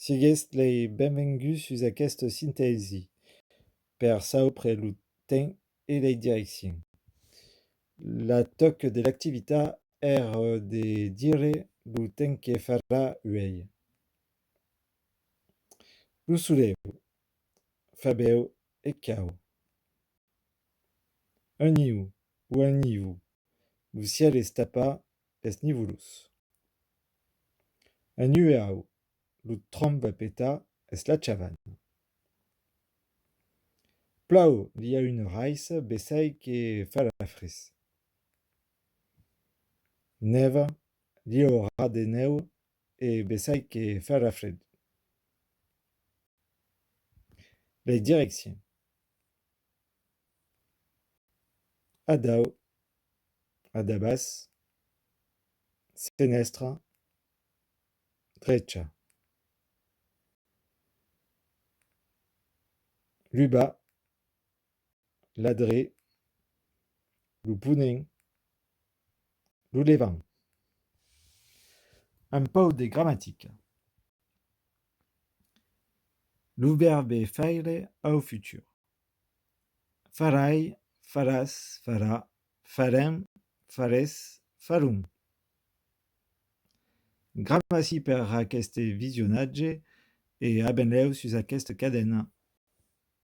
Siguest lei benvengus sus aquesta sintesi per saupre lo temps e lei direction. La toc de l'actività de dire lo temps que farà uei. Lo solevo, fabeu e cau. Un niu ou un nivu, lo ciel est tapa es nivulus. Un nueau, lo tromba peta es la chavan. Plau lia une raïs besai que fa la fris. Neva li aura de neu e besai que fa la fred. Les directions. Adao, adabas, senestra, drecha. Luba, ladré, lupunin, lulevan. Un peu de grammatique. Le verbe faire au futur. Farai, faràs, farà, farem, fares, farum. Gramerci per aquest visionatge e abenleu sus aquesta cadena.